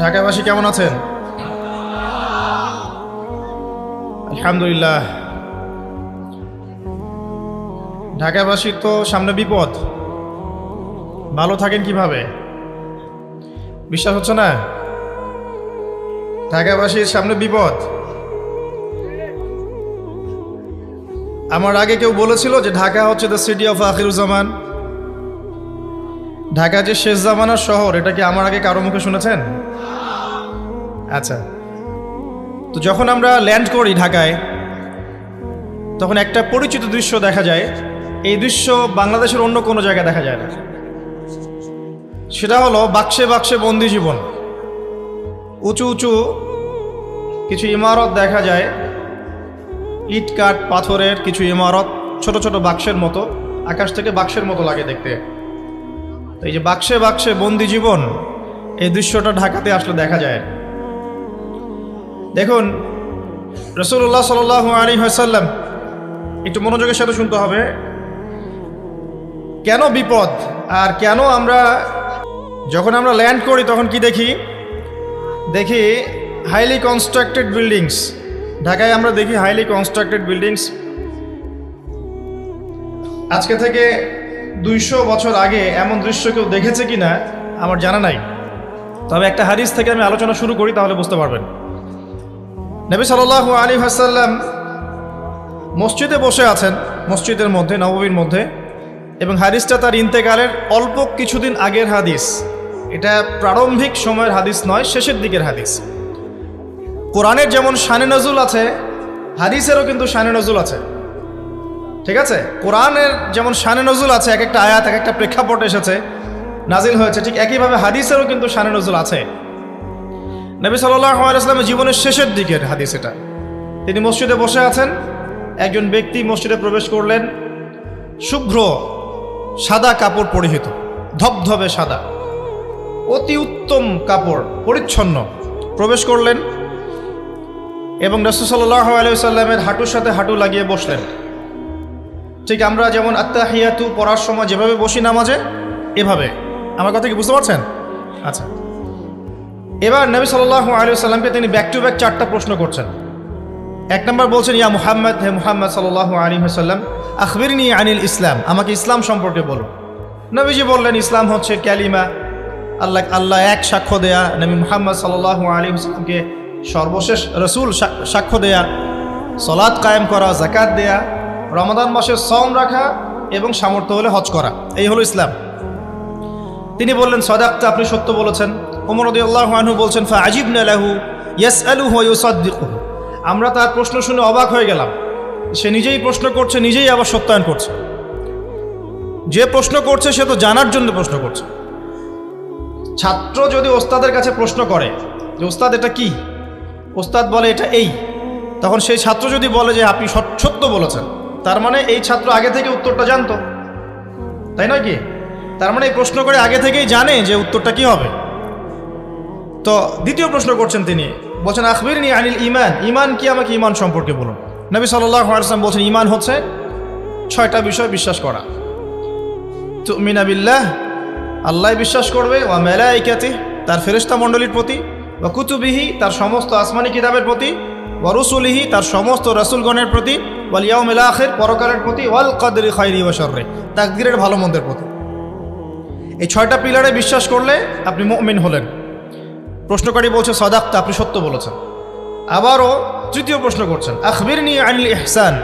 ঢাকাবাসী কেমন আছেন? আলহামদুলিল্লাহ। ঢাকাবাসীর তো সামনে বিপদ, ভালো থাকেন কিভাবে? বিশ্বাস হচ্ছে না? ঢাকাবাসীর সামনে বিপদ। আমার আগে কেউ বলেছিল যে ঢাকা হচ্ছে the city of Akhiruzzaman, Dhaka যে শেষ জামানার শহর, এটা কি আমার আগে কারো মুখে শুনেছেন? আচ্ছা, তো যখন আমরা ল্যান্ড করি ঢাকায়, তখন একটা পরিচিত দৃশ্য দেখা যায়। এই দৃশ্য বাংলাদেশের অন্য কোনো জায়গায় দেখা যায় না। সেটা হলো বাক্সে বাক্সে বন্দি জীবন। উঁচু উঁচু কিছু ইমারত দেখা যায়, ইট কাঠ পাথরের কিছু ইমারত, ছোট ছোট বাক্সের মতো, আকাশ থেকে বাক্সের মতো লাগে দেখতে। তো এই যে বাক্সে বাক্সে বন্দি জীবন, এই দৃশ্যটা ঢাকাতে আসলে দেখা যায়। দেখুন, রাসূলুল্লাহ সাল্লাল্লাহু আলাইহি ওয়াসাল্লাম, একটু মনোযোগের সাথে শুনতে হবে, কেন বিপদ আর কেন আমরা যখন আমরা ল্যান্ড করি তখন কি দেখি? দেখি হাইলি কনস্ট্রাক্টেড বিল্ডিংস। ঢাকায় আমরা দেখি হাইলি কনস্ট্রাক্টেড বিল্ডিংস। আজকে থেকে 200 বছর আগে এমন দৃশ্য কেউ দেখেছে কিনা আমার জানা নাই। তবে একটা হাদিস থেকে আমি আলোচনা শুরু করি, তাহলে বুঝতে পারবেন। নবী সাল্লাল্লাহু আলাইহি ওয়াসাল্লাম মসজিদে বসে আছেন, মসজিদের মধ্যে, নববীর মধ্যে, এবং হাদিসটা তার ইন্তেকালের অল্প কিছুদিন আগের হাদিস। এটা প্রারম্ভিক সময়ের হাদিস নয়, শেষের দিকের হাদিস। কোরআনের যেমন শানে নজুল আছে, হাদিসেরও কিন্তু শানে নজুল আছে। ঠিক আছে? কোরআনের যেমন শানে নজুল আছে, এক একটা আয়াত এক একটা প্রেক্ষাপট এসেছে, নাজিল হয়েছে, ঠিক একইভাবে হাদিসেরও কিন্তু শানে নজুল আছে। নবী সাল্লাল্লাহু আলাইহি ওয়াসাল্লামের জীবনের শেষের দিকের হাদিস এটা। তিনি মসজিদে বসে আছেন, একজন ব্যক্তি মসজিদে প্রবেশ করলেন, শুভ্র সাদা কাপড় পরিহিত, ধবধবে সাদা, অতি উত্তম কাপড়, পরিচ্ছন্ন, প্রবেশ করলেন এবং রাসূল সাল্লাল্লাহু আলাইহি ওয়াসাল্লামের হাঁটুর সাথে হাঁটু লাগিয়ে বসলেন। ঠিক আমরা যেমন আত্তাহিয়াতু পড়ার সময় যেভাবে বসি নামাজে, এভাবে। আমার কথা কি বুঝতে পারছেন? আচ্ছা, এবার নবী সাল্লাল্লাহু আলাইহি ওয়াসাল্লামকে তিনি ব্যাক টু ব্যাক 4টা প্রশ্ন করছেন। 1 নম্বর বলছেন, ইয়া মুহাম্মদ, হে মুহাম্মদ সাল্লাল্লাহু আলাইহি ওয়াসাল্লাম, আখবিরনি আনিল ইসলাম, আমাকে ইসলাম সম্পর্কে বলুন। নবীজি বললেন, ইসলাম হচ্ছে কালিমা, আল্লাহ এক সাক্ষ্য দেয়া, নবী মুহাম্মদ সাল্লাল্লাহু আলাইহি ওয়াসাল্লামকে সর্বশেষ রাসূল সাক্ষ্য দেয়া, সালাত কায়েম করা, যাকাত দেয়া, রমাদান মাসে সওম রাখা এবং সামর্থ্য হলে হজ করা, এই হলো ইসলাম। তিনি বললেন, সাদাকতা, আপনি সত্য বলেছেন। ওমর রাদিয়াল্লাহু আনহু বলছেন, ফাআজিবনা লাহু ইয়াসআলুহু ওয়া ইউসাদ্দিকুহু, আমরা তার প্রশ্ন শুনে অবাক হয়ে গেলাম। সে নিজেই প্রশ্ন করছে, নিজেই আবার সত্যায়ন করছে। যে প্রশ্ন করছে সে তো জানার জন্য প্রশ্ন করছে। ছাত্র যদি ওস্তাদের কাছে প্রশ্ন করে যে ওস্তাদ এটা কি, ওস্তাদ বলে এটা এই, তখন সেই ছাত্র যদি বলে যে আপনি সত্য বলেছেন, তার মানে এই ছাত্র আগে থেকে উত্তরটা জানতো, তাই নয় কি? তার মানে এই প্রশ্ন করে আগে থেকেই জানে যে উত্তরটা কি হবে। তো দ্বিতীয় প্রশ্ন করছেন তিনি, বলছেন, আখবিরনি আনিল ঈমান, ঈমান কি, আমাকে ঈমান সম্পর্কে বলুন। নবী সাল্লাল্লাহু আলাইহি ওয়াসাল্লাম বলছেন, ঈমান হচ্ছে 6টা বিষয় বিশ্বাস করা। তুমিনা বিল্লাহ, আল্লাহ বিশ্বাস করবে, ওয়া মালাইকাতিহি, তার ফেরেশতা মণ্ডলীর প্রতি, ওয়া কুতুবিহি, তার সমস্ত আসমানি কিতাবের প্রতি, ওয়া রুসুলিহি, তার সমস্ত রাসূলগণের প্রতি, ওয়াল ইয়াউমিল আখির, পরকালের প্রতি, ওয়াল কদরি খাইরি ওয়া শাররি, তাকদীরের ভালো মন্দের প্রতি। এই 6টা পিলারে বিশ্বাস করলে আপনি মুমিন হলেন। প্রশ্নকারী বলছে, সাদাকতা, আপনি সত্য বলেছেন। আবারও তৃতীয় প্রশ্ন করছেন, আখবিরনি আনিল ইহসান,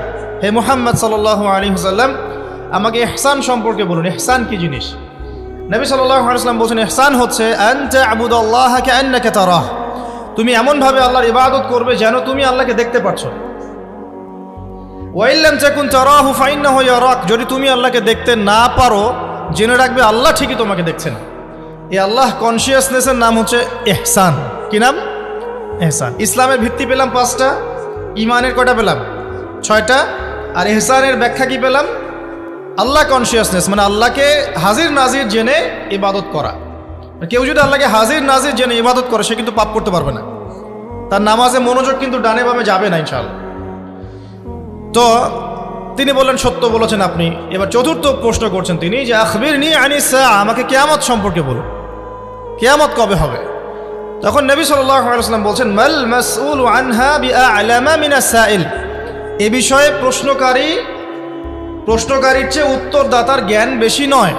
হে মুহাম্মদ সাল্লাল্লাহু আলাইহি ওয়াসাল্লাম, আমাকে ইহসান সম্পর্কে বলুন, ইহসান কি জিনিস? নবী সাল্লাল্লাহু আলাইহি ওয়াসাল্লাম বলছেন, ইহসান হচ্ছে আনতা আবুদাল্লাহা কাআন্নাকা তারাহ, তুমি এমনভাবে আল্লাহর ইবাদত করবে যেন তুমি আল্লাহকে দেখতে পাচ্ছ। ওয়া ইল্লাম তাকুন তারাহু ফাইন্নাহু ইয়ারাক, যদি তুমি আল্লাহকে দেখতে না পারো, জেনে রাখবে আল্লাহ ঠিকই তোমাকে দেখছেন। এই আল্লাহ কনসিয়াসনেসের নাম হচ্ছে ইহসান। কি নাম? ইহসান। ইসলামের ভিত্তি পেলাম 5টা, ইমানের কয়টা পেলাম? 6টা, আর ইহসানের ব্যাখ্যা কি পেলাম? আল্লাহ কনসিয়াসনেস, মানে আল্লাহকে হাজির নাজির জেনে ইবাদত করা। কেউ যদি আল্লাহকে হাজির নাজির জেনে ইবাদত করে, সে কিন্তু পাপ করতে পারবে না, তার নামাজে মনোযোগ কিন্তু ডানে বামে যাবে না ইনশাআল্লাহ। তো তিনি বললেন, সত্য বলেছেন আপনি। এবার চতুর্থ প্রশ্ন করছেন তিনি, যে আখবিরনি আনিস সাআ, আমাকে কিয়ামত সম্পর্কে বলুন, কিয়ামত কবে হবে? তখন নবী সাল্লাল্লাহু আলাইহি ওয়াসাল্লাম বলছেন, মাল মাসউলু আনহা বিআ'লামা মিনাস সাইল। এ বিষয়ে প্রশ্নকারীর চেয়ে উত্তরদাতার জ্ঞান বেশি নয়।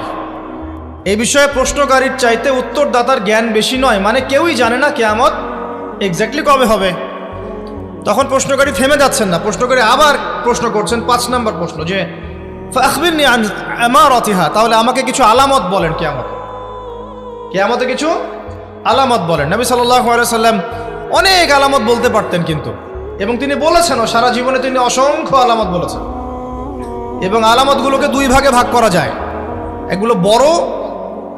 এই বিষয়ে প্রশ্নকারীর চাইতে উত্তরদাতার জ্ঞান বেশি নয়, মানে কেউই জানে না কিয়ামত এক্স্যাক্টলি কবে হবে। তখন প্রশ্নকারী থেমে যাচ্ছেন না, প্রশ্নকারী আবার প্রশ্ন করছেন, 5 নম্বর প্রশ্ন, যে ফাখবিরনি আন আমারাতিহা, তাহলে আমাকে কিছু আলামত বলেন কিয়ামতে কিছু আলামত বলেন। নবী সাল্লাল্লাহু আলাইহি সাল্লাম অনেক আলামত বলতে পারতেন কিন্তু, এবং তিনি বলেছেনও, সারা জীবনে তিনি অসংখ্য আলামত বলেছেন। এবং আলামতগুলোকে 2 ভাগে ভাগ করা যায়, এগুলো বড়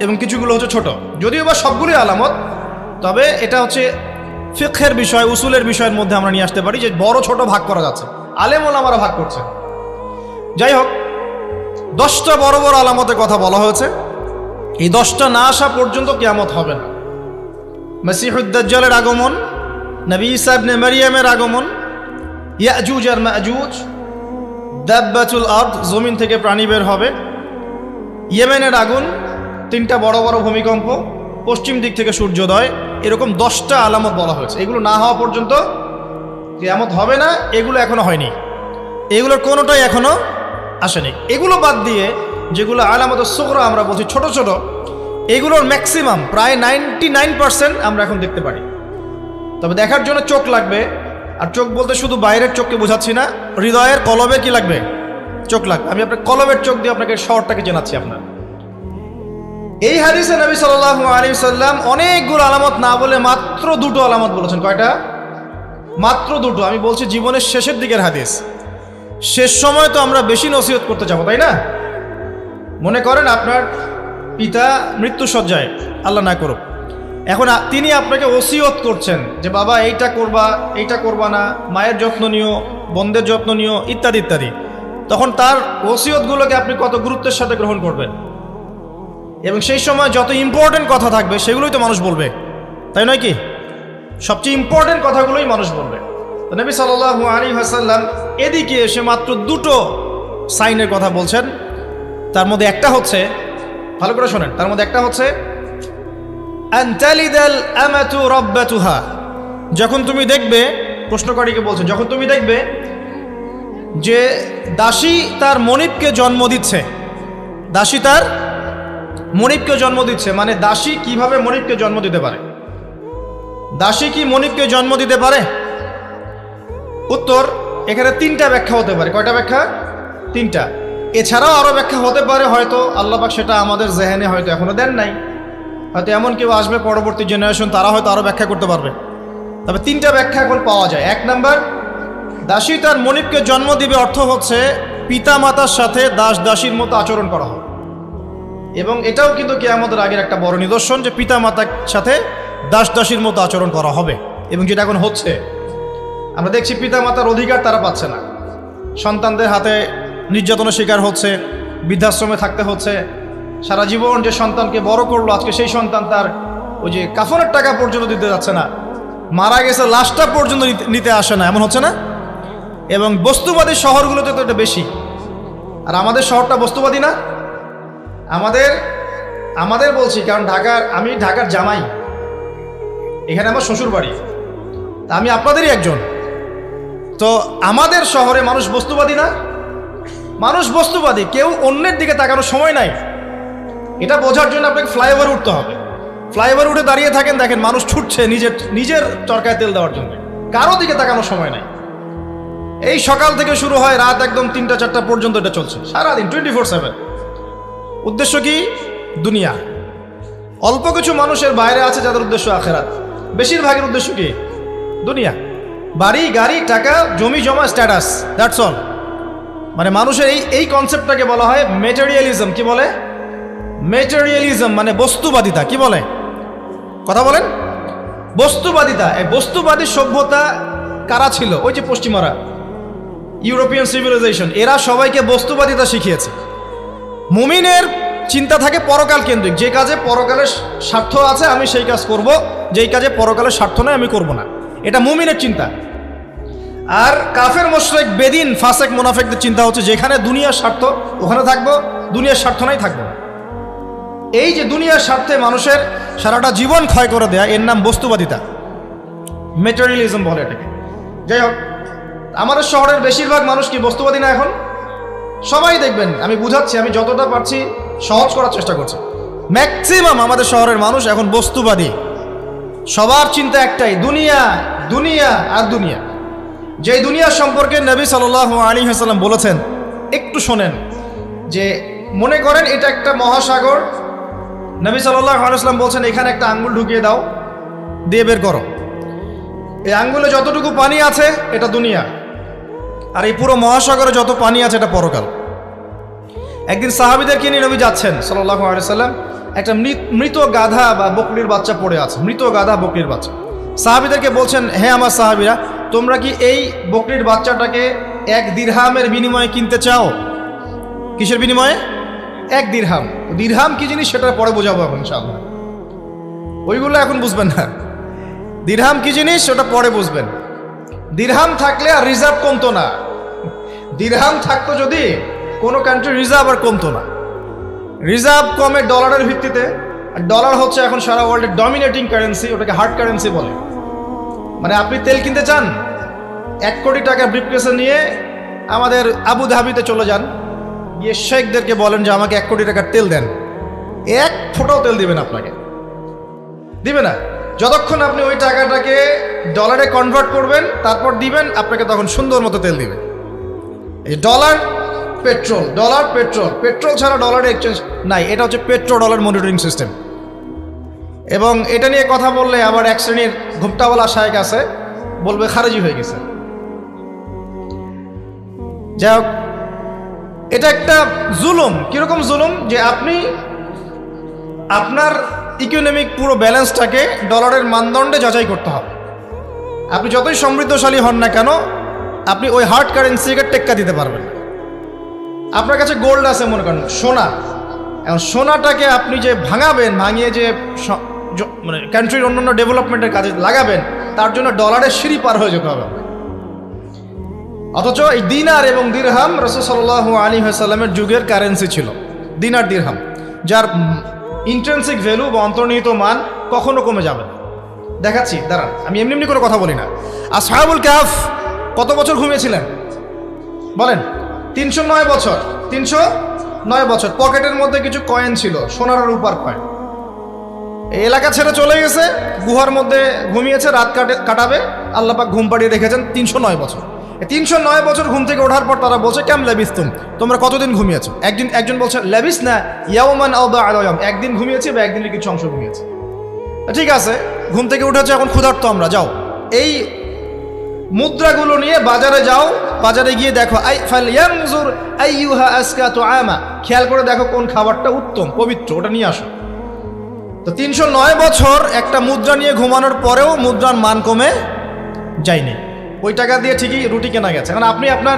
এবং কিছুগুলো হচ্ছে ছোট। যদিও বা সবগুলোই আলামত, তবে এটা হচ্ছে ফিকহের বিষয়, উসুলের বিষয়ের মধ্যে আমরা নিয়ে আসতে পারি যে বড় ছোট ভাগ করা যাচ্ছে, আলেম ওলামারা ভাগ করছেন। যাই হোক, 10টা বড় বড় আলামতের কথা বলা হয়েছে। এই 10টা না আসা পর্যন্ত কিয়ামত হবে না। মসিহুদ দাজ্জালের আগমন, নবী ঈসা ইবনে মারইয়ামের আগমন, ইয়াজুজ আর মাজুজ, দাব্বাতুল আরদ, জমিন থেকে প্রাণী বের হবে, ইয়েমেনের আগুন, 3টা বড় বড় ভূমিকম্প, পশ্চিম দিক থেকে সূর্যোদয়, এরকম 10টা আলামত বলা হয়েছে। এগুলো না হওয়া পর্যন্ত কিয়ামত হবে না। এগুলো এখনো হয়নি, এগুলোর কোনোটাই এখনো আসেনি। এগুলো বাদ দিয়ে যেগুলো আলামত সুগরা আমরা বলছি, ছোট ছোট, এগুলোর ম্যাক্সিমাম প্রায় 99% আমরা এখন দেখতে পারি। তবে দেখার জন্য চোখ লাগবে, আর চোখ বলতে শুধু বাইরের চোখকে বোঝাচ্ছি না, হৃদয়ের কলবে কি লাগবে? চোখ লাগবে। আমি আপনার কলবের চোখ দিয়ে আপনাকে শহরটাকে জানাচ্ছি। আপনার এই হাদিসে নবী সাল্লাল্লাহু আলাইহি সাল্লাম অনেকগুলো আলামত না বলে মাত্র 2টো আলামত বলেছেন। কয়টা? মাত্র 2টো। আমি বলছি জীবনের শেষের দিকের হাদিস, শেষ সময় তো আমরা বেশি নসিহত করতে যাবো, তাই না? মনে করেন আপনার পিতা মৃত্যুসজ্জায়, আল্লাহ না করুক, এখন তিনি আপনাকে ওসিয়ত করছেন যে বাবা এইটা করবা, এইটা করবা না, মায়ের যত্ন নিও, বোনদের যত্ন নিও, ইত্যাদি ইত্যাদি। তখন তার ওসিয়তগুলোকে আপনি কত গুরুত্বের সাথে গ্রহণ করবেন, এবং সেই সময় যত ইম্পর্টেন্ট কথা থাকবে সেগুলোই তো মানুষ বলবে, তাই নয় কি? সবচেয়ে ইম্পর্টেন্ট কথাগুলোই মানুষ বলবে। তো নবী সাল্লাল্লাহু আলাইহি ওয়াসাল্লাম এদিকে এসে মাত্র 2টো সাইনের কথা বলছেন। তার মধ্যে একটা হচ্ছে, ভালো করে শোনেন, তার মধ্যে একটা হচ্ছে আনতালিদাল আমাতু রাব্বাতুহা। যখন তুমি দেখবে, প্রশ্নকারীকে বলছে, যখন তুমি দেখবে যে দাসী তার মনিবকে জন্ম দিচ্ছে, দাসী তার মনিবকে জন্ম দিচ্ছে, মানে দাসী কিভাবে মনিবকে জন্ম দিতে পারে? দাসী কি মনিবকে জন্ম দিতে পারে? উত্তর, এখানে 3টা ব্যাখ্যা হতে পারে। কয়টা ব্যাখ্যা? 3টা। এছাড়াও আরো ব্যাখ্যা হতে পারে, হয়তো আল্লাহ পাক সেটা আমাদের জেহেনে হয়তো এখনো দেন নাই, হয়তো এমন কেউ আসবে পরবর্তী জেনারেশন, তারা হয়তো আরো ব্যাখ্যা করতে পারবে। তবে 3টা ব্যাখ্যা এখন পাওয়া যায়। 1 নাম্বার, দাসী তার মনিবকে জন্ম দিবে অর্থ হচ্ছে পিতা মাতার সাথে দাস দাসীর মতো আচরণ করা হবে। এবং এটাও কিন্তু কিয়ামতের আগের একটা বড় নিদর্শন যে পিতা মাতার সাথে দাস দাসীর মতো আচরণ করা হবে, এবং যেটা এখন হচ্ছে। আমরা দেখছি পিতা মাতার অধিকার তারা পাচ্ছে না, সন্তানদের হাতে নির্যাতনের শিকার হচ্ছে, বৃদ্ধাশ্রমে থাকতে হচ্ছে। সারা জীবন যে সন্তানকে বড় করলো, আজকে সেই সন্তান তার ওই যে কাফনের টাকা পর্যন্ত দিতে যাচ্ছে না, মারা গেছে লাশটা পর্যন্ত নিতে আসে না, এমন হচ্ছে না? এবং বস্তুবাদী শহরগুলোতে তো এটা বেশি। আর আমাদের শহরটা বস্তুবাদী না? আমাদের বলছি, কারণ আমি ঢাকার জামাই, এখানে আমার শ্বশুর বাড়ি, তা আমি আপনাদেরই একজন। তো আমাদের শহরে মানুষ বস্তুবাদী না? মানুষ বস্তুবাদী, কেউ অন্যের দিকে তাকানোর সময় নাই। এটা বোঝার জন্য আপনাকে ফ্লাইওভার উঠতে হবে। ফ্লাইওভার উঠে দাঁড়িয়ে থাকেন, দেখেন মানুষ ছুটছে নিজের চরকায় তেল দেওয়ার জন্য, কারো দিকে তাকানোর সময় নাই। এই সকাল থেকে শুরু হয়, রাত একদম 3টা-4টা পর্যন্ত এটা চলছে, সারাদিন 24/7। উদ্দেশ্য কি? দুনিয়া। অল্প কিছু মানুষের বাইরে আছে যাদের উদ্দেশ্য আখেরাত, বেশিরভাগের উদ্দেশ্য কি? দুনিয়া। বাড়ি, গাড়ি, টাকা, জমি জমা, স্ট্যাটাস, দ্যাটস অল। মানে মানুষের এই কনসেপ্টটাকে বলা হয় মেটেরিয়ালিজম। কি বলে? মেটেরিয়ালিজম মানে বস্তুবাদিতা। কি বলে? কথা বলেন। বস্তুবাদিতা। এই বস্তুবাদী সভ্যতা কারা ছিল? ওই যে পশ্চিমারা, ইউরোপিয়ান সিভিলাইজেশন, এরা সবাইকে বস্তুবাদিতা শিখিয়েছে। মুমিনের চিন্তা থাকে পরকাল কেন্দ্রিক, যে কাজে পরকালের স্বার্থ আছে আমি সেই কাজ করব, যেই কাজে পরকালের স্বার্থ নয় আমি করব না, এটা মুমিনের চিন্তা। আর কাফের মুশরিক বেদিন ফাসেক মুনাফিকদের চিন্তা হচ্ছে যেখানে দুনিয়ার স্বার্থ ওখানে থাকবো, দুনিয়ার স্বার্থ নাই থাকবো না। এই যে দুনিয়ার স্বার্থে মানুষের সারাটা জীবন ক্ষয় করে দেয়া, এর নাম বস্তুবাদিতা, মেটেরিয়ালিজম বলে এটাকে। যাই হোক, আমাদের শহরের বেশিরভাগ মানুষ কি বস্তুবাদী না? এখন সবাই দেখবেন, আমি বুঝাচ্ছি, আমি যতটা পারছি সহজ করার চেষ্টা করছি। ম্যাক্সিমাম আমাদের শহরের মানুষ এখন বস্তুবাদী। সবার চিন্তা একটাই, দুনিয়া, দুনিয়া আর দুনিয়া। যে দুনিয়া সম্পর্কে নবী সাল্লাল্লাহু আলাইহি ওয়াসাল্লাম বলেছেন, একটু শোনেন, যে মনে করেন এটা একটা মহাসাগর। নবী সাল্লাল্লাহু আলাইহি ওয়াসাল্লাম বলছেন, এখানে একটা আঙ্গুল ঢুকিয়ে দাও, দিয়ে বের করো। এই আঙ্গুলে যতটুকু পানি আছে এটা দুনিয়া, আর এই পুরো মহাসাগরে যত পানি আছে এটা পরকাল। একদিন সাহাবীদেরকে নিয়ে নবী যাচ্ছেন সাল্লাল্লাহু আলাইহি ওয়াসাল্লাম, একটা মৃত গাধা বা বকরির বাচ্চা পড়ে আছে, মৃত গাধা বকরির বাচ্চা। সাহাবীদেরকে বলছেন, হে আমার সাহাবীরা, তোমরা কি এই বকরির বাচ্চাটাকে 1 দিরহামের বিনিময়ে কিনতে চাও? কিসের বিনিময়ে? 1 দিরহাম। দিরহাম কি জিনিস সেটা পরে বোঝাবো এখন ইনশাআল্লাহ, ওইগুলো এখন বুঝবেন না। দিরহাম কি জিনিস ওটা পরে বুঝবেন। দিরহাম থাকলে আর রিজার্ভ কমতো না। দিরহাম থাকতো যদি কোনো কান্ট্রি, রিজার্ভ আর কমতো না। রিজার্ভ কমে ডলারের ভিত্তিতে, আর ডলার হচ্ছে এখন সারা ওয়ার্ল্ডের ডমিনেটিং কারেন্সি, ওটাকে হার্ড কারেন্সি বলে। মানে আপনি তেল কিনতে চান, 1 কোটি টাকা ব্রিফকেসে নিয়ে আমাদের আবু ধাবিতে চলে যান, গিয়ে শেখদেরকে বলেন যে আমাকে 1 কোটি টাকার তেল দেন। 1 ফোঁটাও তেল দিবেন আপনাকে, দিবে না। যতক্ষণ আপনি ওই টাকাটাকে ডলারে কনভার্ট করবেন, তারপর দিবেন, আপনাকে তখন সুন্দর মতো তেল দিবে। এই dollar petrol, dollar petrol, petrol ছাড়া ডলারের এক্সচেঞ্জ নাই। এটা হচ্ছে পেট্রো ডলার মনিটরিং সিস্টেম। এবং এটা নিয়ে কথা বললে আবার এক শ্রেণীর ঘুমটাওয়ালা শায়েখ আছে, বলবে খারেজি হয়ে গেছে। যাই হোক, এটা একটা জুলুম। কিরকম জুলুম? যে আপনি আপনার ইকোনমিক পুরো ব্যালেন্সটাকে ডলারের মানদণ্ডে যাচাই করতে হবে। আপনি যতই সমৃদ্ধশালী হন না কেন, আপনি ওই হার্ড কারেন্সিকে টেক্কা দিতে পারবেন না। আপনার কাছে গোল্ড আছে, মনে করেন সোনা, এখন সোনাটাকে আপনি যে ভাঙাবেন, ভাঙিয়ে যে মানে কান্ট্রির অন্যান্য ডেভেলপমেন্টের কাজে লাগাবেন, তার জন্য ডলারের সিঁড়ি পার হয়ে যেতে হবে। অথচ এই দিনার এবং দিরহাম রাসূল সাল্লাল্লাহু আলাইহি ওয়াসাল্লামের যুগের কারেন্সি ছিল, দিনার দিরহাম, যার ইন্ট্রিনসিক ভ্যালু বা অন্তর্নিহিত মান কখনো কমে যাবে না। দেখাচ্ছি, দাঁড়ান, আমি এমনি এমনি করে কথা বলি না। আসহাবুল কাহফ কত বছর ঘুমিয়েছিলেন বলেন? 309 বছর। 309 বছর। পকেটের মধ্যে কিছু কয়েন ছিল, সোনার আর রূপার কয়েন। এই এলাকা ছেড়ে চলে গেছে, গুহার মধ্যে ঘুমিয়েছে, রাত কাটাবে। আল্লাহ পাক ঘুম পাড়িয়ে রেখেছেন 309 বছর। 309 বছর ঘুম থেকে ওঠার পর তারা বলছে, কেম লাবিস্তুম, তোমরা কতদিন ঘুমিয়েছো? একজন বলছে লাবিস না ইয়াওমান আও বা'দা ইয়াওম, একদিন ঘুমিয়েছি বা একদিনের কিছু অংশ ঘুমিয়েছি। ঠিক আছে, ঘুম থেকে উঠেছে, এখন ক্ষুধার্ত আমরা, যাও এই মুদ্রাগুলো নিয়ে বাজারে যাও, বাজারে গিয়ে দেখো ফালয়ানজুর আইয়ুহা আসকা তুআমা, খেয়াল করে দেখো কোন খাবারটা উত্তম পবিত্র, ওটা নিয়ে আসো। তো 309 বছর একটা মুদ্রা নিয়ে ঘুমানোর পরেও মুদ্রার মান কমে যায়নি। ওই টাকা দিয়ে ঠিকই রুটি কেনা গেছে। কারণ আপনি আপনার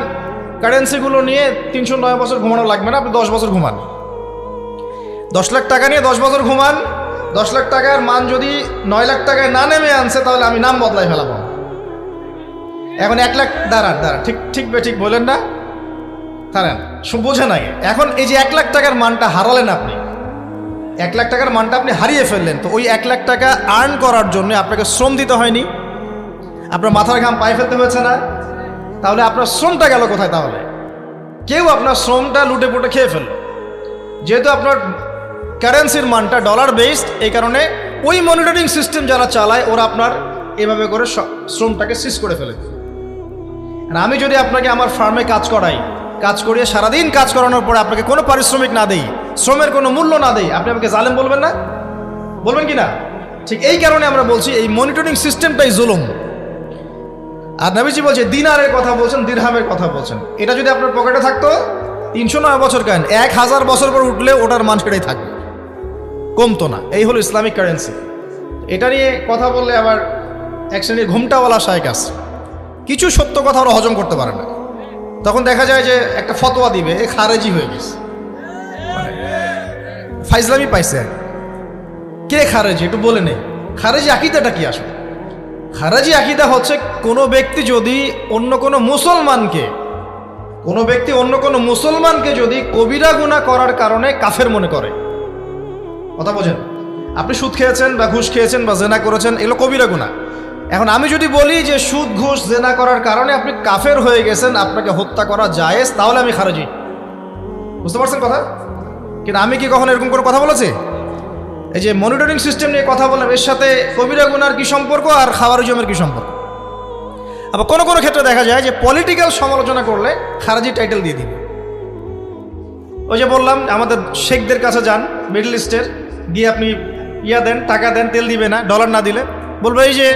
কারেন্সিগুলো নিয়ে 309 বছর ঘুমানো লাগবে না, আপনি 10 বছর ঘুমান। 10 লাখ টাকা নিয়ে 10 বছর ঘুমান। 10 লাখ টাকার মান যদি 9 লাখ টাকায় না নেমে আনছে, তাহলে আমি নাম বদলাই ফেলাবো। এখন 1 লাখ, দাঁড়ান, ঠিক বলেন না, দাঁড়ান, বোঝে নাই। এখন এই যে 1 লাখ টাকার মানটা হারালেন আপনি, 1 লাখ টাকার মানটা আপনি হারিয়ে ফেললেন। তো ওই 1 লাখ টাকা আর্ন করার জন্য আপনাকে শ্রম দিতে হয়নি, আপনার মাথার ঘাম পায়ে ফেলতে হয়েছে না? তাহলে আপনার শ্রমটা গেল কোথায়? তাহলে কেউ আপনার শ্রমটা লুটে পুটে খেয়ে ফেলল। যেহেতু আপনার কারেন্সির মানটা ডলার বেসড, এই কারণে ওই মনিটরিং সিস্টেম যারা চালায়, ওরা আপনার এভাবে করে শ্রমটাকে সিজ করে ফেলে। আর আমি যদি আপনাকে আমার ফার্মে কাজ করিয়ে সারাদিন কাজ করানোর পরে আপনাকে কোনো পারিশ্রমিক না দেই, শ্রমের কোনো মূল্য না দেই, আপনি আমাকে জালেম বলবেন না? বলবেন কি না? ঠিক এই কারণে আমরা বলছি এই মনিটরিং সিস্টেমটাই জুলুম। আর নবীজি বলছে, দিনারের কথা বলছেন, দিরহামের কথা বলছেন। এটা যদি আপনার পকেটে থাকতো, 309 বছর কেন, 1000 বছর পর উঠলে ওটার মান সেটাই থাকবে, কমতো না। এই হলো ইসলামিক কারেন্সি। এটা নিয়ে কথা বললে আবার এক শ্রেণীর ঘুমটাওয়ালা শায়েখ আছে, কিছু সত্য কথা ওরা হজম করতে পারে না। তখন দেখা যায় যে একটা ফতোয়া দিবে, এ খারেজি হয়ে গেছে, ফাইজলামি পাইছে। কে খারেজি একটু বলে নেই। খারেজি আকীদাটা কি আসলে? খারেজি আকীদা হচ্ছে কোনো ব্যক্তি যদি অন্য কোনো মুসলমানকে যদি কবিরা গুনাহ করার কারণে কাফের মনে করে, কথা বোঝেন? আপনি সুদ খেয়েছেন বা ঘুষ খেয়েছেন বা জেনা করেছেন, এগুলো কবিরা গুনাহ। এখন আমি যদি বলি যে সুদ ঘুষ জেনা করার কারণে আপনি কাফের হয়ে গেছেন, আপনাকে হত্যা করা জায়েজ, তাহলে আমি খারেজি। বুঝতে পারছেন কথা? কিন্তু আমি কি কখনো এরকম করে কথা বলেছি? এই যে মনিটরিং সিস্টেম নিয়ে কথা বললাম, এর সাথে কবিরা গুনার কি সম্পর্ক আর খাওয়ারিজমের কি সম্পর্ক? আবার কোনো কোনো ক্ষেত্রে দেখা যায় যে পলিটিক্যাল সমালোচনা করলে খারাজি টাইটেল দিয়ে দিবে। ওই যে বললাম, আমাদের শেখদের কাছে যান মিডল ইস্টের, গিয়ে আপনি দেন, টাকা দেন, তেল দিবে না, ডলার না দিলে বলবে এই যে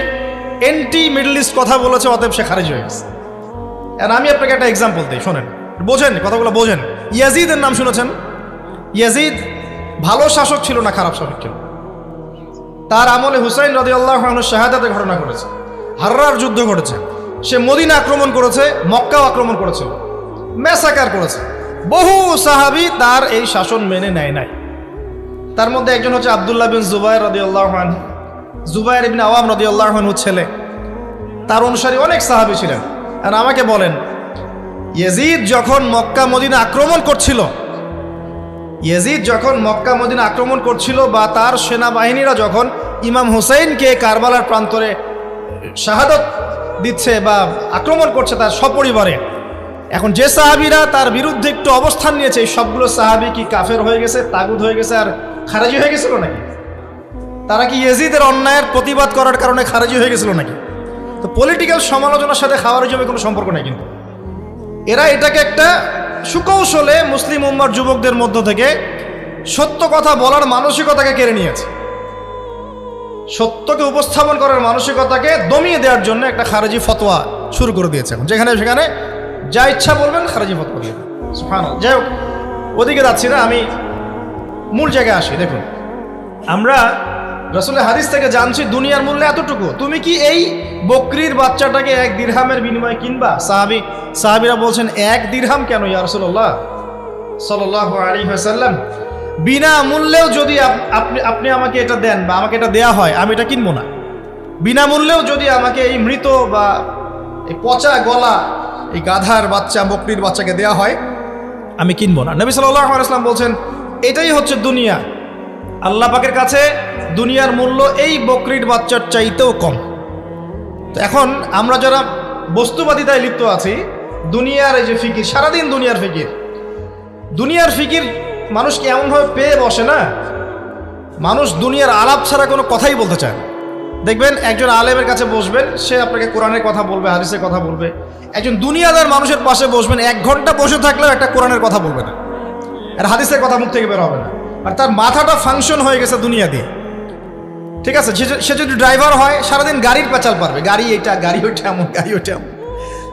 এন্টি মিডল ইস্ট কথা বলেছে, অতএব সে খারিজ হয়ে গেছে। আর আমি আপনাকে একটা এক্সাম্পল দিই, শোনেন, বোঝেন কথাগুলো, বোঝেন। ইয়াজিদের নাম শুনেছেন? ইয়াজিদ ভালো শাসক ছিল না খারাপ শাসক ছিল? তার আমলে হুসাইন রাদিয়াল্লাহু আনহু শাহাদাতের ঘটনা ঘটেছে, হাররার যুদ্ধ ঘটেছে, সে মদিনা আক্রমণ করেছে, মক্কাও আক্রমণ করেছে, ম্যাসাকার করেছে। বহু সাহাবী তার এই শাসন মেনে নেয় নাই। তার মধ্যে একজন হচ্ছে আব্দুল্লাহ বিন জুবাইর রাদিয়াল্লাহু আনহু, জুবাইর ইবনে আওয়াম রাদিয়াল্লাহু আনহু ছেলে। তার অনুসারী অনেক সাহাবী ছিলেন। আর আমাকে বলেন, ইয়াজিদ যখন মক্কা মদিনা আক্রমণ করছিল, বা তার সেনাবাহিনীরা যখন ইমাম হুসাইনকে কারবালার প্রান্তরে শাহাদত দিচ্ছে বা আক্রমণ করছে তার সপরিবারে, এখন যে সাহাবীরা তার বিরুদ্ধে একটু অবস্থান নিয়েছে, এই সবগুলো সাহাবী কি কাফের হয়ে গেছে, তাগুত হয়ে গেছে আর খারেজি হয়ে গেছিল নাকি? তারা কি ইয়াজিদের অন্যায়ের প্রতিবাদ করার কারণে খারেজি হয়ে গেছিল নাকি? তো পলিটিক্যাল সমালোচনার সাথে খাওয়ারিজমের কোনো সম্পর্ক নেই। কিন্তু এরা এটাকে একটা সুকৌশলে মুসলিম উম্মার যুবকদের মধ্য থেকে সত্য কথা বলার মানসিকতাকে কেড়ে নিয়েছে। সত্যকে উপস্থাপন করার মানসিকতাকে দমিয়ে দেওয়ার জন্য একটা খারেজি ফতোয়া শুরু করে দিয়েছে। এখন যেখানে সেখানে যা ইচ্ছা বলবেন, খারেজি ফতোয়া দিয়ে। সুবহানাল্লাহ। যাই হোক, ওদিকে যাচ্ছি না, আমি মূল জায়গায় আসি। দেখুন, আমরা রাসূলের হাদিস থেকে জানছি দুনিয়ার মূল্য এতটুকু। তুমি কি এই বকরির বাচ্চাটাকে 1 দিরহামের বিনিময়ে কিনবা? সাহাবীরা বলছেন, 1 দিরহাম কেন ইয়া রাসূলুল্লাহ সাল্লাল্লাহু আলাইহি ওয়াসাল্লাম? বিনা মূল্যেও যদি আপনি আমাকে এটা দেন বা আমাকে এটা দেয়া হয়, আমি এটা কিনবো না। বিনামূল্যেও যদি আমাকে এই মৃত বা এই পচা গলা এই গাধার বাচ্চা, বকরির বাচ্চাকে দেয়া হয়, আমি কিনবো না। নবী সাল্লাল্লাহু আলাইহি ওয়াসাল্লাম বলছেন, এটাই হচ্ছে দুনিয়া। আল্লাহ পাকের কাছে দুনিয়ার মূল্য এই বকরির বাচ্চার চাইতেও কম। তো এখন আমরা যারা বস্তুবাদিতায় লিপ্ত আছি, দুনিয়ার এই যে ফিকির, সারাদিন দুনিয়ার ফিকির মানুষকে এমনভাবে পেয়ে বসে না, মানুষ দুনিয়ার আলাপ ছাড়া কোনো কথাই বলতে চায় না। দেখবেন একজন আলেমের কাছে বসবেন, সে আপনাকে কোরআনের কথা বলবে, হাদিসের কথা বলবে। একজন দুনিয়াদার মানুষের পাশে বসবেন, 1 ঘন্টা বসে থাকলেও একটা কোরআনের কথা বলবে না, আর হাদিসের কথা মুখ থেকে বের হবে না। আর তার মাথাটা ফাংশন হয়ে গেছে দুনিয়া দিয়ে। ঠিক আছে, সে যদি ড্রাইভার হয়, সারাদিন গাড়ির পেঁচাল পারবে, গাড়ি এটা, গাড়ি ওইটা এমন, গাড়ি ওইটা এমন।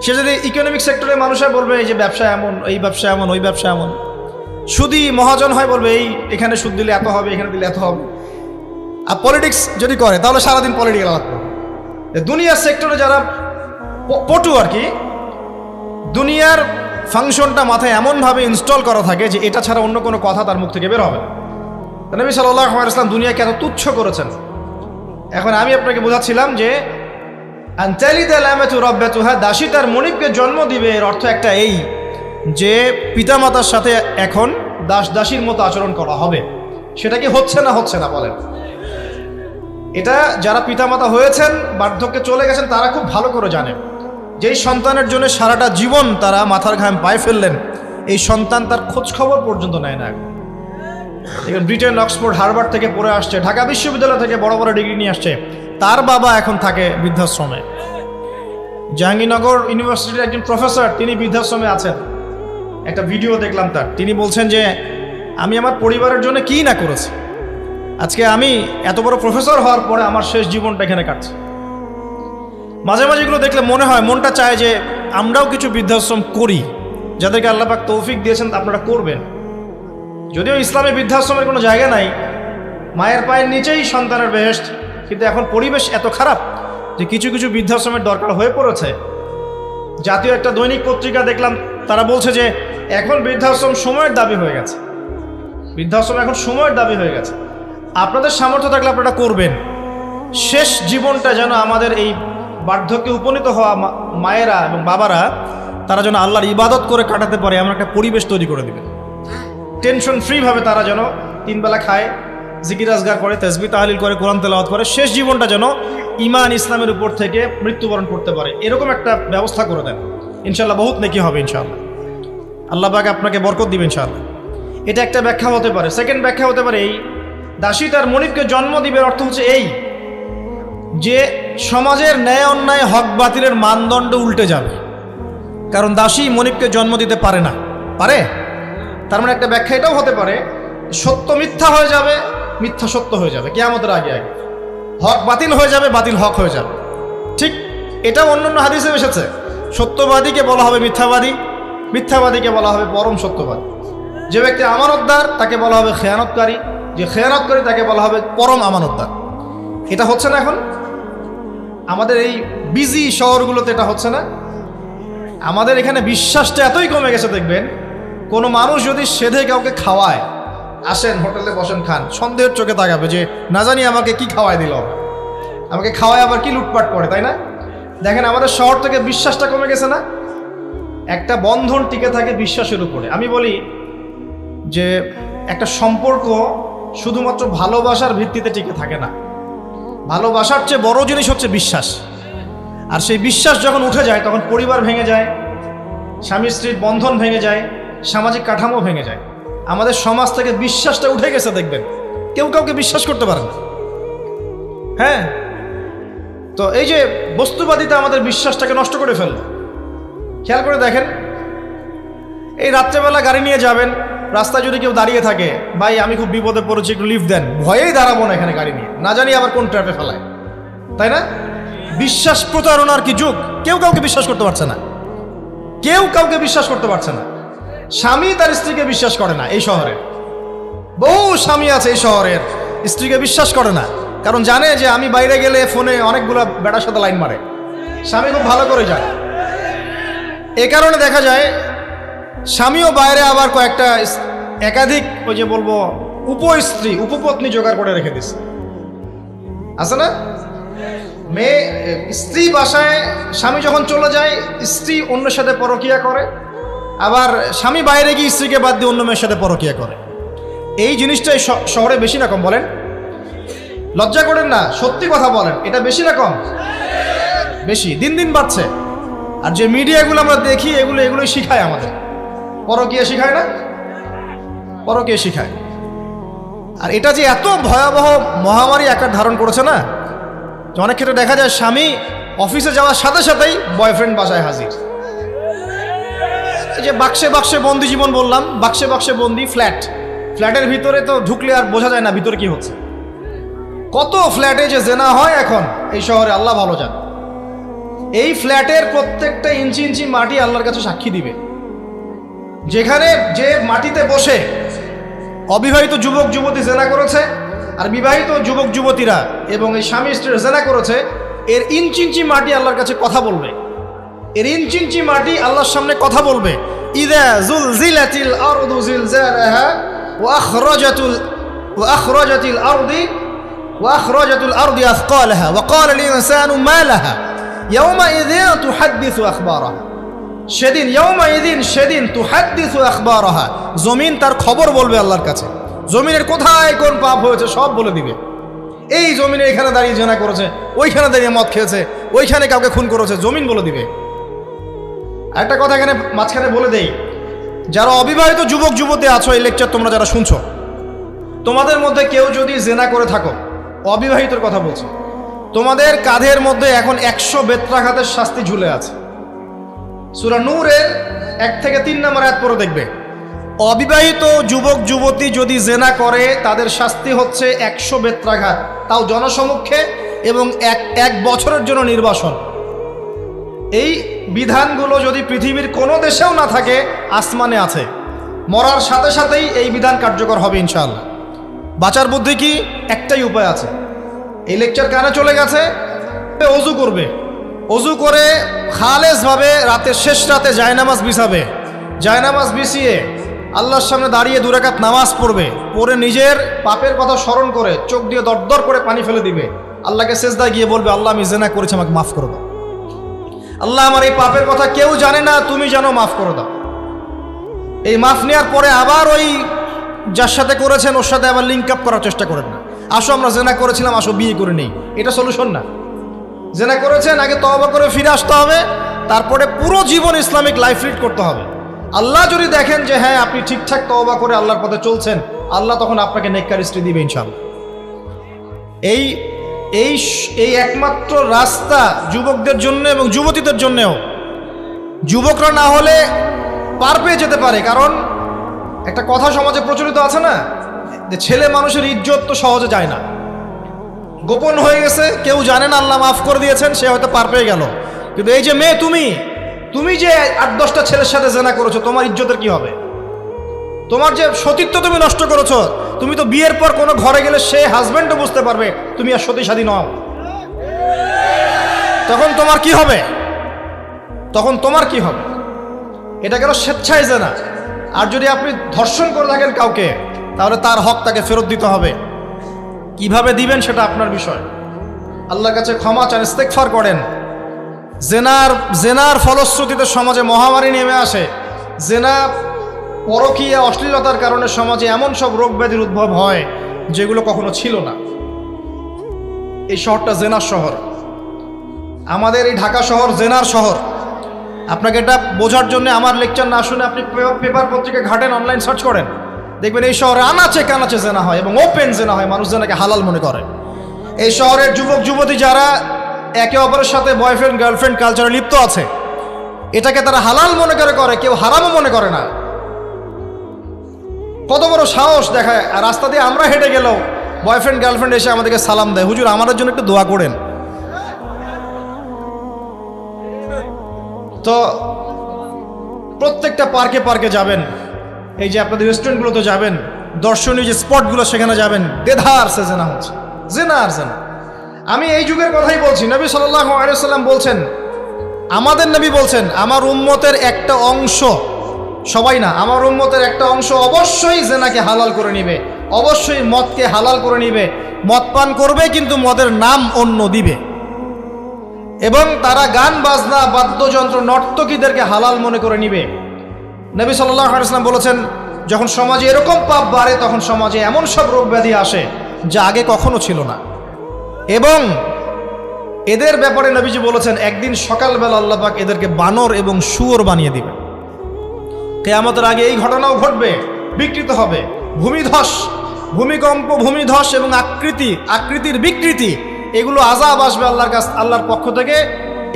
সে যদি ইকোনমিক সেক্টরের মানুষ হয়, বলবে এই যে ব্যবসা এমন, এই ব্যবসা এমন, ওই ব্যবসা এমন। সুদী মহাজন হয়, বলবে এই এখানে সুদ দিলে এত হবে, এখানে দিলে এত হবে। আর পলিটিক্স যদি করে, তাহলে সারাদিন পলিটিক্যাল আলাপ করবে। দুনিয়ার সেক্টরে যারা পটু আর কি, দুনিয়ার ফাংশনটা মাথায় এমনভাবে ইনস্টল করা থাকে যে এটা ছাড়া অন্য কোনো কথা তার মুখ থেকে বের হবে। নবী সাল্লাল্লাহু আলাইহি ওয়াসাল্লাম দুনিয়াকে এত তুচ্ছ করেছেন। এখন আমি আপনাকে বোঝাচ্ছিলাম যে দাসী তার মনিবকে জন্ম দিবে, এর অর্থ একটা এই যে পিতামাতার সাথে এখন দাসীর মতো আচরণ করা হবে। সেটা কি হচ্ছে না বলেন? এটা যারা পিতামাতা হয়েছেন, বার্ধক্যে চলে গেছেন, তারা খুব ভালো করে জানেন যেই সন্তানের জন্য সারাটা জীবন তারা মাথার ঘাম পায়ে ফেললেন, এই সন্তান তার খোঁজ খবর পর্যন্ত নেয় না। ব্রিটেন, অক্সফোর্ড, হার্ভার্ড থেকে পড়ে আসছে, ঢাকা বিশ্ববিদ্যালয় থেকে বড় বড় ডিগ্রি নিয়ে আসছে, তার বাবা এখন থাকে বৃদ্ধাশ্রমে। জাহাঙ্গীরনগর ইউনিভার্সিটির একজন প্রফেসর, তিনি বৃদ্ধাশ্রমে আছেন। একটা ভিডিও দেখলাম তার, তিনি বলছেন যে আমি আমার পরিবারের জন্য কি না করেছি, আজকে আমি এত বড় প্রফেসর হওয়ার পরে আমার শেষ জীবনটা এখানে কাটছে। মাঝে মাঝে এগুলো দেখলে মনে হয়, মনটা চায় যে আমরাও কিছু বৃদ্ধাশ্রম করি, যাদেরকে আল্লাহ পাক তৌফিক দিয়েছেন আপনারা করবেন। যদিও ইসলামে বৃদ্ধাশ্রমের কোনো জায়গা নাই, মায়ের পায়ের নিচেই সন্তানের বেহেশত, কিন্তু এখন পরিবেশ এত খারাপ যে কিছু কিছু বৃদ্ধাশ্রমের দরকার হয়ে পড়েছে। জাতীয় একটা দৈনিক পত্রিকা দেখলাম, তারা বলছে যে এখন বৃদ্ধাশ্রম সময়ের দাবি হয়ে গেছে, বৃদ্ধাশ্রম এখন সময়ের দাবি হয়ে গেছে। আপনাদের সামর্থ্য থাকলে আপনারা করবেন। শেষ জীবনটা যেন আমাদের এই বার্ধক্যে উপনীত হওয়া মায়েরা এবং বাবারা, তারা যেন আল্লাহর ইবাদত করে কাটাতে পারে এমন একটা পরিবেশ তৈরি করে দিবেন। টেনশন ফ্রি ভাবে তারা যেন 3 বেলা খায়, জিকির আজগার করে, তাসবিহ তাহলিল করে, কোরআন তেলাওয়াত করে, শেষ জীবনটা যেন ঈমান ইসলামের উপর থেকে মৃত্যুবরণ করতে পারে, এরকম একটা ব্যবস্থা করে দেন। ইনশাআল্লাহ বহুত নেকি হবে ইনশাআল্লাহ। আল্লাহ পাক আপনাকে বরকত দিবেন ইনশাআল্লাহ। এটা একটা ব্যাখ্যা হতে পারে। সেকেন্ড ব্যাখ্যা হতে পারে এই, দাসী তার মনিবকে জন্ম দিবে অর্থ হচ্ছে এই যে সমাজের ন্যায় অন্যায় হক বাতিলের মানদণ্ড উল্টে যাবে, কারণ দাসী মনিবকে জন্ম দিতে পারে না। পারে? তার মানে একটা ব্যাখ্যা এটাও হতে পারে, সত্য মিথ্যা হয়ে যাবে, মিথ্যা সত্য হয়ে যাবে কিয়ামতের আগে আগে, হক বাতিল হয়ে যাবে, বাতিল হক হয়ে যাবে। ঠিক এটাও অন্যান্য হাদিসে এসেছে, সত্যবাদীকে বলা হবে মিথ্যাবাদী, মিথ্যাবাদীকে বলা হবে পরম সত্যবাদী। যে ব্যক্তি আমানতদার তাকে বলা হবে খেয়ানতকারী, যে খেয়ানতকারী তাকে বলা হবে পরম আমানতদার। এটা হচ্ছে না এখন আমাদের এই বিজি শহরগুলোতে, এটা হচ্ছে না। আমাদের এখানে বিশ্বাসটা এতই কমে গেছে, দেখবেন কোনো মানুষ যদি সেধে কাউকে খাওয়ায়, আসেন হোটেলে বসেন খান, সন্দেহের চোখে তাকাবে যে না জানি আমাকে কি খাওয়াই দিল, আমাকে খাওয়ায় আবার কি লুটপাট করে, তাই না? দেখেন আমাদের শহর থেকে বিশ্বাসটা কমে গেছে না। একটা বন্ধন টিকে থাকে বিশ্বাসের উপরে। আমি বলি যে একটা সম্পর্ক শুধুমাত্র ভালোবাসার ভিত্তিতে টিকে থাকে না, ভালোবাসার চেয়ে বড় জিনিস হচ্ছে বিশ্বাস। আর সেই বিশ্বাস যখন উঠে যায় তখন পরিবার ভেঙে যায়, স্বামী স্ত্রীর বন্ধন ভেঙে যায়, সামাজিক কাঠামো ভেঙে যায়। আমাদের সমাজ থেকে বিশ্বাসটা উঠে গেছে, দেখবেন কেউ কাউকে বিশ্বাস করতে পারে না। হ্যাঁ, তো এই যে বস্তুবাদিতা আমাদের বিশ্বাসটাকে নষ্ট করে ফেলল। খেয়াল করে দেখেন, এই রাত্রেবেলা গাড়ি নিয়ে যাবেন, রাস্তায় যদি কেউ দাঁড়িয়ে থাকে, ভাই আমি খুব বিপদে পড়েছি একটু লিফট দেন, ভয়েই দাঁড়াবো না এখানে গাড়ি নিয়ে, না জানি আবার কোন ট্র্যাপে ফেলায়, তাই না? বিশ্বাস প্রতারণার কি যুগ, কেউ কাউকে বিশ্বাস করতে পারছে না, কেউ কাউকে বিশ্বাস করতে পারছে না। স্বামী তার স্ত্রীকে বিশ্বাস করে না। এই শহরে বহু স্বামী আছে এই শহরের, স্ত্রীকে বিশ্বাস করে না, কারণ জানে যে আমি বাইরে গেলে ফোনে অনেকগুলো বেটার সাথে লাইন মারে, স্বামী খুব ভালো করে যায়। এ কারণে দেখা যায় স্বামীও বাইরে আবার কয়েকটা একাধিক ওই যে বলবো উপস্ত্রী উপপত্নী জোগাড় করে রেখে দিচ্ছে, আছে না? মেয়ে স্ত্রী বাসায়, স্বামী যখন চলে যায় স্ত্রী অন্যের সাথে পরকীয়া করে, আবার স্বামী বাইরে গিয়ে স্ত্রীকে বাদ দিয়ে অন্য মেয়ের সাথে পরকীয়া করে। এই জিনিসটাই শহরে বেশি না কম বলেন? লজ্জা করেন না, সত্যি কথা বলেন, এটা বেশি না কম? বেশি, দিন দিন বাড়ছে। আর যে মিডিয়াগুলো আমরা দেখি এগুলোই শিখায় আমাদের, পরকীয়া শিখায় না? পরকীয়া শিখায়। আর এটা যে এত ভয়াবহ মহামারী আকার ধারণ করেছে না, যে অনেক ক্ষেত্রে দেখা যায় স্বামী অফিসে যাওয়ার সাথে সাথেই বয়ফ্রেন্ড বাসায় হাজির। এই যে বাক্সে বাক্সে বন্দি জীবন বললাম, বাক্সে বাক্সে বন্দি ফ্ল্যাটের ভিতরে তো ঢুকলে আর বোঝা যায় না ভিতরে কি হচ্ছে। কত ফ্ল্যাটে যে জেনা হয় এখন এই শহরে, আল্লাহ ভালো জানে। এই ফ্ল্যাটের প্রত্যেকটা ইঞ্চি ইঞ্চি মাটি আল্লাহর কাছে সাক্ষী দিবে। যেখানে যে মাটিতে বসে অবিবাহিত যুবক যুবতী জেনা করেছে আর বিবাহিত যুবক যুবতীরা এবং এই স্বামী স্ত্রীর জেনা করেছে, এর ইঞ্চি ইঞ্চি মাটি আল্লাহর কাছে কথা বলবে। এর ইঞ্চি ইঞ্চি মাটি আল্লাহর সামনে কথা বলবে। ইযা যুলজিলাতিল আরদু জিলজালাহা ওয়া আখরাজাতিল আরদি আথকালাহা ওয়া ক্বালা লিল ইনসানু মা লাহা ইয়াওমাইযিন তুহাদ্দিসু আখবারাহা। সেদিন তুহাদ্দিসু আখবারাহা, জমিন তার খবর বলবে আল্লাহর কাছে। জমিনের কোথায় কোন পাপ হয়েছে সব বলে দিবে। এই জমিনে এখানে দাঁড়িয়ে জেনা করেছে, ওইখানে দাঁড়িয়ে মদ খেয়েছে, ওইখানে কাউকে খুন করেছে, জমিন বলে দিবে। একটা কথা এখানে মাঝখানে বলে দেই, যারা অবিবাহিত যুবক যুবতী আছো, এই লেকচার তোমরা যারা শুনছো, তোমাদের মধ্যে কেউ যদি জেনা করে থাকো, অবিবাহিতর কথা বলছো, তোমাদের কাঁধের মধ্যে এখন 100 বেত্রাঘাতের শাস্তি ঝুলে আছে। সূরা নূরের 1 থেকে 3 নম্বর আয়াত পড়ে দেখবে, অবিবাহিত যুবক যুবতী যদি জেনা করে তাদের শাস্তি হচ্ছে 100 বেত্রাঘাত, তাও জনসমক্ষে, এবং এক বছরের জন্য নির্বাসন। এই বিধানগুলো যদি পৃথিবীর কোনো দেশেও না থাকে, আসমানে আছে। মরার সাথে সাথেই এই বিধান কার্যকর হবে ইনশাআল্লাহ। বাঁচার বুদ্ধি কি? একটাই উপায় আছে। এই লেকচার কানে চলে গেছে, ওযু করবে, ওযু করে খালেসভাবে রাতের শেষ রাতে জায়নামাজ বিছাবে, জায়নামাজ বিছিয়ে আল্লাহর সামনে দাঁড়িয়ে 2 রাকাত নামাজ পড়বে, পড়ে নিজের পাপের কথা স্মরণ করে চোখ দিয়ে দরদর করে পানি ফেলে দিবে, আল্লাহকে সেজদায় গিয়ে বলবে, আল্লাহ আমি জেনা করেছি, আমাকে মাফ করে দাও। আল্লাহ আমার এই পাপের কথা কেউ জানে না, তুমি জানো, মাফ করে দাও। এই মাফ নেওয়ার পরে আবার ওই যার সাথে করেছেন ওর সাথে আবার লিঙ্ক আপ করার চেষ্টা করেন না। আসো আমরা জেনা করেছিলাম, আসো বিয়ে করে নেই, এটা সলিউশন না। জেনা করেছেন, আগে তওবা করে ফিরে আসতে হবে, তারপরে পুরো জীবন ইসলামিক লাইফ লিড করতে হবে। আল্লাহ যদি দেখেন যে হ্যাঁ আপনি ঠিকঠাক তওবা করে আল্লাহর পথে চলছেন, আল্লাহ তখন আপনাকে নেককার স্ত্রী দিবে ইনশাআল্লাহ। এই এই এই একমাত্র রাস্তা যুবকদের জন্য এবং যুবতীদের জন্যও। যুবকরা না হলে পার পেয়ে যেতে পারে, কারণ একটা কথা সমাজে প্রচলিত আছে না, যে ছেলে মানুষের ইজ্জত তো সহজে যায় না, গোপন হয়ে গেছে, কেউ জানে না, আল্লাহ মাফ করে দিয়েছেন, সে হয়তো পার পেয়ে গেল। কিন্তু এই যে মেয়ে, তুমি যে 8-10টা ছেলের সাথে জেনা করেছো, তোমার ইজ্জতের কি হবে? তোমার যে সতীত্ব তুমি নষ্ট করেছো। তুমি তো বিয়ের পর কোনো ঘরে গেলে সে হাজবেন্ডও বুঝতে পারবে তুমি আর সতী সাদী নও। তখন তোমার কি হবে? এটা গেল স্বেচ্ছায় জেনা। আর যদি আপনি ধর্ষণ করে থাকেন কাউকে, তাহলে তার হক তাকে ফেরত দিতে হবে। কিভাবে দিবেন সেটা আপনার বিষয়। আল্লাহর কাছে ক্ষমা চান, ইস্তেগফার করেন। জেনার ফলশ্রুতিতে সমাজে মহামারী নেমে আসে। জেনা, পরকীয়া, অশ্লীলতার কারণে সমাজে এমন সব রোগ ব্যাধির উদ্ভব হয় যেগুলো কখনো ছিল না। এই শহরটা জেনার শহর, আমাদের এই ঢাকা শহর জেনার শহর। আপনাকে এটা বোঝার জন্য আমার লেকচার না শুনে আপনি পেপার পত্রিকা ঘাটেন, অনলাইন সার্চ করেন, দেখবেন এই শহরে আনাচে কানাচে জেনা হয় এবং ওপেন জেনা হয়। মানুষ জেনাকে হালাল মনে করে। এই শহরের যুবক যুবতী যারা একে অপরের সাথে বয়ফ্রেন্ড গার্লফ্রেন্ড কালচারে লিপ্ত আছে, এটাকে তারা হালাল মনে করে, কেউ হারামও মনে করে না। কত বড় সাহস দেখায়। আর রাস্তা দিয়ে আমরা হেঁটে গেলেও বয়ফ্রেন্ড গার্লফ্রেন্ড এসে আমাদেরকে সালাম দেয়, হুজুর আমাদের জন্য একটু দোয়া করেন। তো প্রত্যেকটা পার্কে যাবেন, এই যে আপনাদের রেস্টুরেন্টগুলোতে যাবেন, দর্শনীয় যে স্পটগুলো সেখানে যাবেন, দেধার সে জেনা হচ্ছে, জেনা আর জেনা। আমি এই যুগের কথাই বলছি। নবী সাল্লাল্লাহু আলাইহি ওয়াসাল্লাম বলছেন, আমাদের নবী বলছেন, আমার উম্মতের একটা অংশ, সবাই না, আমার উম্মতের একটা অংশ অবশ্যই জেনাকে হালাল করে নিবে, অবশ্যই মদকে হালাল করে নিবে, মদ পান করবে কিন্তু মদের নাম অন্য দিবে, এবং তারা গান বাজনা বাদ্যযন্ত্র নর্তকীদেরকে হালাল মনে করে নিবে। নবী সাল্লাল্লাহু আলাইহি ওয়াসাল্লাম বলেছেন, যখন সমাজে এরকম পাপ বাড়ে, তখন সমাজে এমন সব রোগ ব্যাধি আসে যা আগে কখনো ছিল না। এবং এদের ব্যাপারে নবীজি বলেছেন, একদিন সকালবেলা আল্লাহ পাক এদেরকে বানর এবং শুয়োর বানিয়ে দিবেন। কিয়ামতের আগে এই ঘটনাও ঘটবে, বিকৃত হবে, ভূমিধস, ভূমিকম্প, ভূমিধস এবং আকৃতির বিকৃতি, এগুলো আযাব আসবে আল্লাহর পক্ষ থেকে।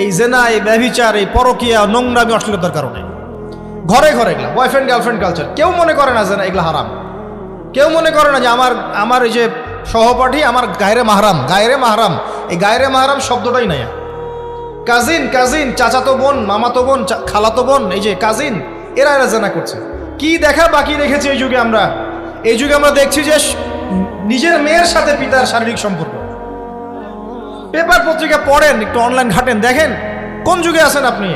এই জেনা, এই ব্যভিচার, এই পরকীয়া, নোংরামি, অশ্লীলতার কারণে ঘরে ঘরে এগুলা বয়ফ্রেন্ড গার্লফ্রেন্ড কালচার। কেউ মনে করে না জেনা এগুলা হারাম, কেউ মনে করে না যে আমার এই যে সহপাঠী আমার গায়রে মাহরাম। এই গায়রে মাহরাম শব্দটাই নাই। কাজিন, চাচাতো বোন, মামাতো বোন, খালাতো বোন, এই যে কাজিন, এরা জেনা করছে। কি দেখা বাকি রেখেছি এই যুগে আমরা দেখছি যে নিজের মেয়ের সাথে পিতার শারীরিক সম্পর্ক। পেপার পত্রিকা পড়েন, একটু অনলাইন ঘাটেন, দেখেন কোন যুগে আছেন আপনি।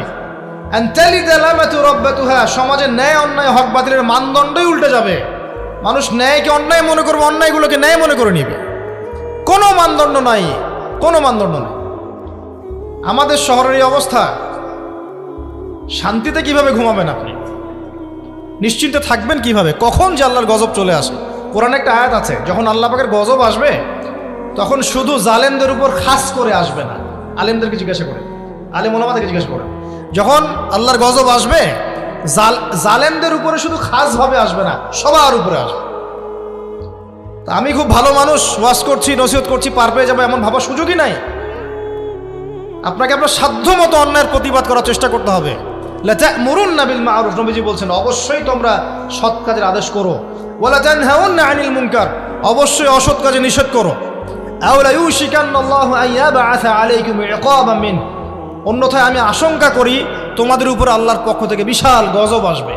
সমাজের ন্যায় অন্যায় হক বাতিলের মানদণ্ডই উল্টে যাবে। মানুষ ন্যায়কে অন্যায় মনে করবে, অন্যায়গুলোকে ন্যায় মনে করে নিবে। কোনো মানদণ্ড নাই। আমাদের শহরের এই অবস্থা, শান্তিতে কিভাবে ঘুমাবেন আপনি? নিশ্চিন্তে থাকবেন কিভাবে? কখন যে আল্লাহর গজব চলে আসে। কোরআনে একটা আয়াত আছে, যখন আল্লাহ পাকের গজব আসবে তখন শুধু জালেমদের উপর খাস করে আসবে না। আলেমদেরকে জিজ্ঞাসা করেন, আলেম ওলামাদেরকে জিজ্ঞাসা করেন, যখন আল্লাহর গজব আসবে জালেমদের উপরে শুধু খাসভাবে আসবে না, সবার উপরে আসবে। তা আমি খুব ভালো মানুষ, ওয়াজ করছি, নসিহত করছি, পার পেয়ে যাবো এমন ভাবার সুযোগই নাই। আপনাকে আপনার সাধ্য মতো অন্যায়ের প্রতিবাদ করার চেষ্টা করতে হবে। লা তা'মুরুন্না বিল মা'রুফ, নবীজি বলছেন অবশ্যই তোমরা সৎ কাজের আদেশ করো। ওয়ালা তানহাউন্না আনিল মুনকার, অবশ্যই অসৎ কাজে নিষেধ করো। আও লা ইউশিকান্নাল্লাহু আন ইয়াবআসা আলাইকুম ইকাবাম মিন, অন্যথায় আমি আশঙ্কা করি তোমাদের উপর আল্লাহর পক্ষ থেকে বিশাল গজব আসবে।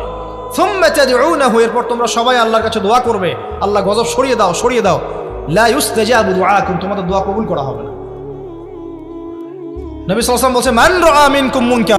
সুম্মা তাদউনাহু, এরপর তোমরা সবাই আল্লাহর কাছে দোয়া করবে, আল্লাহ গজব সরিয়ে দাও। লা ইউস্তাজাবু দুআকুম, তোমাদের দোয়া কবুল করা হবে না। নবী সাল্লাল্লাহু আলাইহি ওয়াসাল্লাম বলেন, মান রাআ মিনকুম মুনকার,